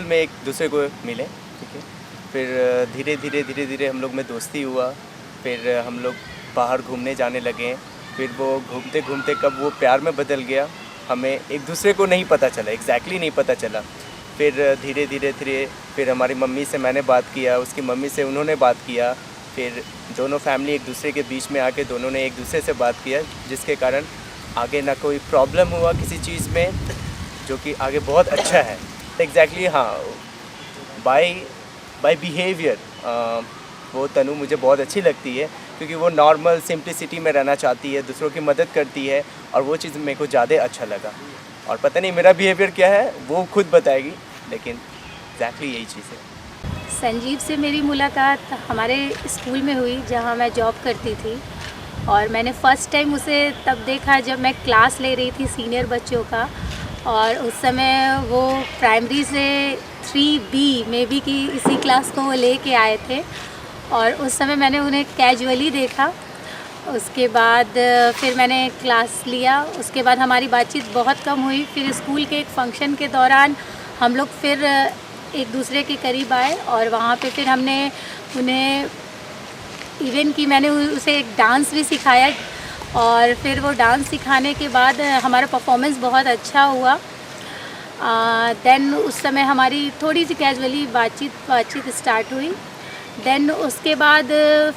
School में एक दूसरे को मिले, ठीक है। फिर धीरे धीरे हम लोग में दोस्ती हुआ, फिर हम लोग बाहर घूमने जाने लगे। फिर वो घूमते घूमते कब वो प्यार में बदल गया हमें एक दूसरे को नहीं पता चला, एग्जैक्टली नहीं पता चला। फिर धीरे धीरे फिर हमारी मम्मी से मैंने बात किया, उसकी मम्मी से उन्होंने बात किया, फिर दोनों फैमिली एक दूसरे के बीच में आके दोनों ने एक दूसरे से बात किया, जिसके कारण आगे ना कोई प्रॉब्लम हुआ किसी चीज़ में, जो कि आगे बहुत अच्छा है। एग्जैक्टली हाँ, बाय बिहेवियर वो तनु मुझे बहुत अच्छी लगती है, क्योंकि वो नॉर्मल सिंप्लिसिटी में रहना चाहती है, दूसरों की मदद करती है, और वो चीज़ मेरे को ज़्यादा अच्छा लगा। और पता नहीं मेरा बिहेवियर क्या है वो खुद बताएगी, लेकिन एग्जैक्टली यही चीज़ है। संजीव से मेरी मुलाकात हमारे स्कूल में हुई जहाँ मैं जॉब करती थी, और मैंने फ़र्स्ट टाइम उसे तब देखा जब मैं क्लास ले रही थी सीनियर बच्चों का, और उस समय वो प्राइमरी से 3B में भी की इसी क्लास को वो लेके आए थे, और उस समय मैंने उन्हें कैजुअली देखा। उसके बाद फिर मैंने क्लास लिया, उसके बाद हमारी बातचीत बहुत कम हुई। फिर स्कूल के एक फंक्शन के दौरान हम लोग फिर एक दूसरे के करीब आए, और वहाँ पे फिर हमने उन्हें इवन कि मैंने उसे एक डांस भी सिखाया, और फिर वो डांस सिखाने के बाद हमारा परफॉर्मेंस बहुत अच्छा हुआ। देन उस समय हमारी थोड़ी सी कैजुअली बातचीत स्टार्ट हुई। देन उसके बाद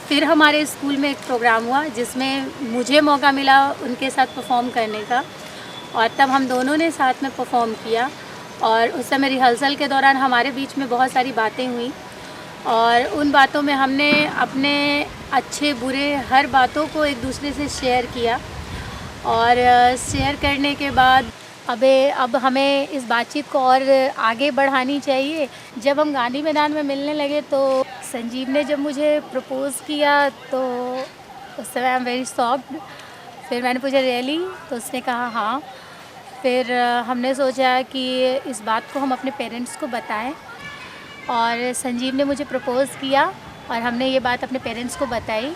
फिर हमारे स्कूल में एक प्रोग्राम हुआ जिसमें मुझे मौका मिला उनके साथ परफॉर्म करने का, और तब हम दोनों ने साथ में परफॉर्म किया। और उस समय रिहर्सल के दौरान हमारे बीच में बहुत सारी बातें हुई, और उन बातों में हमने अपने अच्छे बुरे हर बातों को एक दूसरे से शेयर किया। और शेयर करने के बाद अब हमें इस बातचीत को और आगे बढ़ानी चाहिए। जब हम गांधी मैदान में मिलने लगे तो संजीव ने जब मुझे प्रपोज़ किया तो उस समय आई एम वेरी शॉक्ड। फिर मैंने पूछा रियली, तो उसने कहा हाँ। फिर हमने सोचा कि इस बात को हम अपने पेरेंट्स को बताएं, और संजीव ने मुझे प्रपोज़ किया और हमने ये बात अपने पेरेंट्स को बताई।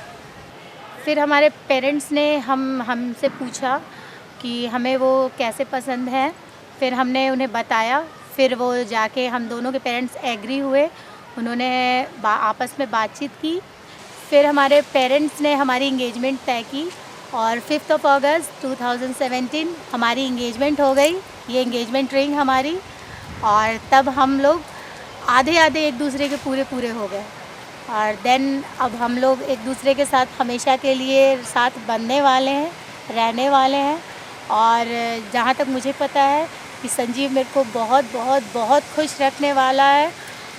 फिर हमारे पेरेंट्स ने हमसे पूछा कि हमें वो कैसे पसंद है, फिर हमने उन्हें बताया। फिर वो जाके हम दोनों के पेरेंट्स एग्री हुए, उन्होंने आपस में बातचीत की। फिर हमारे पेरेंट्स ने हमारी इंगेजमेंट तय की, और 5 अगस्त 2017 हमारी इंगेजमेंट हो गई। ये इंगेजमेंट रिंग हमारी, और तब हम लोग आधे एक दूसरे के पूरे हो गए। और देन अब हम लोग एक दूसरे के साथ हमेशा के लिए साथ बनने वाले हैं, रहने वाले हैं। और जहाँ तक मुझे पता है कि संजीव मेरे को बहुत खुश रखने वाला है,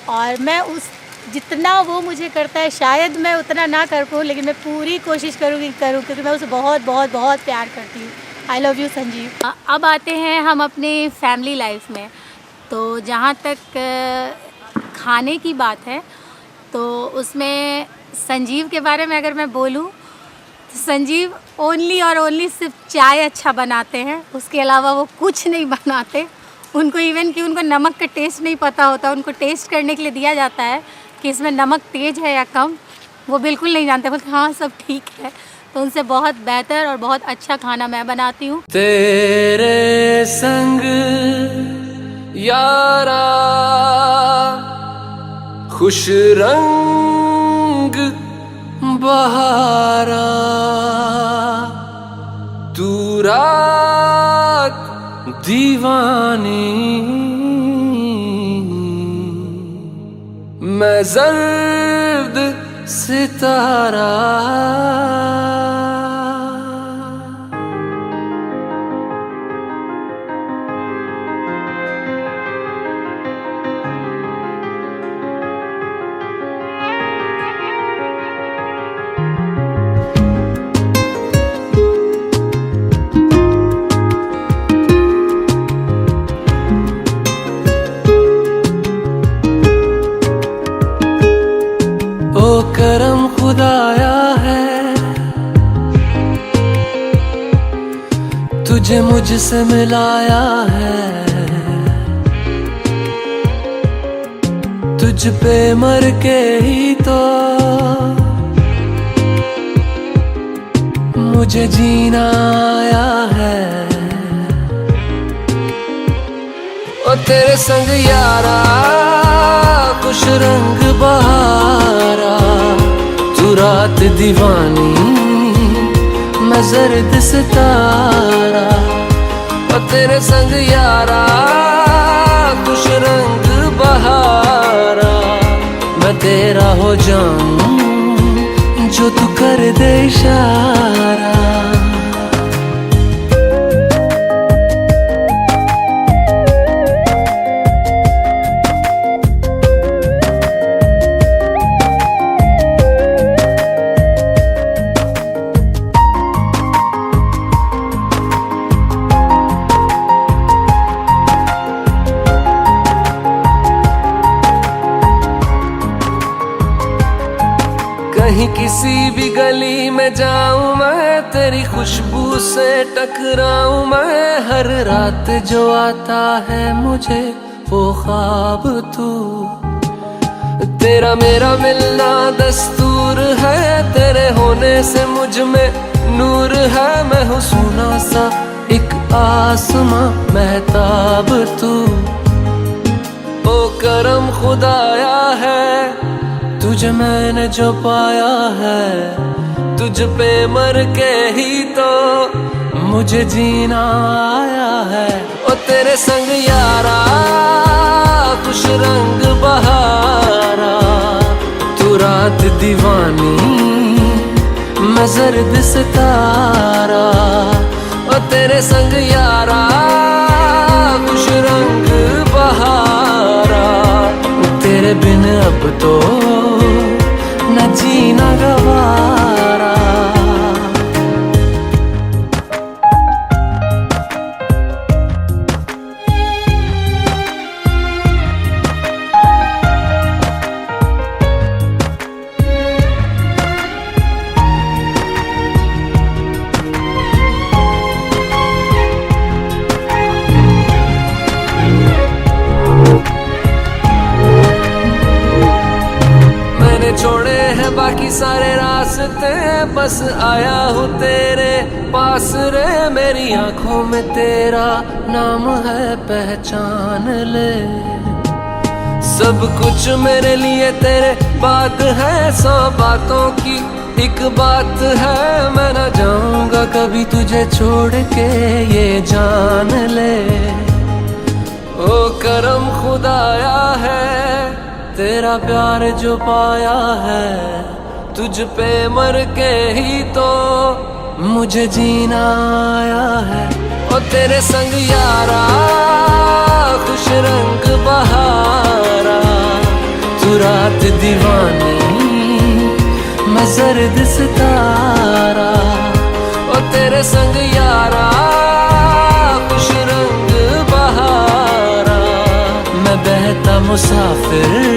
और मैं उस जितना वो मुझे करता है शायद मैं उतना ना कर पाऊँ, लेकिन मैं पूरी कोशिश करूँ क्योंकि मैं उसे बहुत प्यार करती हूँ। I love you Sanjeev. अब आते हैं हम अपनी फैमिली लाइफ में। तो जहाँ तक खाने की बात है तो उसमें संजीव के बारे में अगर मैं बोलूँ तो संजीव ओनली सिर्फ चाय अच्छा बनाते हैं, उसके अलावा वो कुछ नहीं बनाते। उनको इवन कि उनको नमक का टेस्ट नहीं पता होता, उनको टेस्ट करने के लिए दिया जाता है कि इसमें नमक तेज़ है या कम, वो बिल्कुल नहीं जानते, बोलते हाँ सब ठीक है। तो उनसे बहुत बेहतर और बहुत अच्छा खाना मैं बनाती हूँ। तेरे संग यारा खुश रंग बहारा, तू रात दीवानी, मैं जर्द सितारा। करम खुदाया है तुझे मुझसे मिलाया है, तुझ पे मर के ही तो मुझे जीना आया है। ओ तेरे संग यारा खुश रंग बहारा, तू रात दीवानी मैं जर्द सितारा, और तेरे संग यारा खुश रंग बहारा, मैं तेरा हो जाऊं जो तू कर दे इशारा। कहीं किसी भी गली में जाऊं मैं, तेरी खुशबू से टकराऊं मैं, हर रात जो आता है मुझे वो ख्वाब तू, तेरा मेरा मिलना दस्तूर है, तेरे होने से मुझ में नूर है, मैं हूँ सोना सा एक आसमां महताब तू, ओ करम खुदाया है तुझे मैंने जो पाया है, तुझ पे मर के ही तो मुझे जीना आया है, ओ तेरे संग यारा खुश रंग बहारा, तू रात दीवानी मैं जर्द सितारा, ओ तेरे संग यारा खुश रंग बहारा, तेरे बिन अब तो न जीना गवारा। छोड़े हैं बाकी सारे रास्ते, बस आया हूँ तेरे पास रे, मेरी आंखों में तेरा नाम है पहचान ले, सब कुछ मेरे लिए तेरे बात है, 100 बातों की एक बात है, मैं ना जाऊंगा कभी तुझे छोड़ के ये जान ले, ओ करम खुदाया है तेरा प्यार जो पाया है, तुझ पे मर के ही तो मुझे जीना आया है, और तेरे संग यारा खुश रंग बहारा, तू रात दीवानी मैं जर्द सितारा, और तेरे संग यारा खुश रंग बहारा, मैं बहता मुसाफिर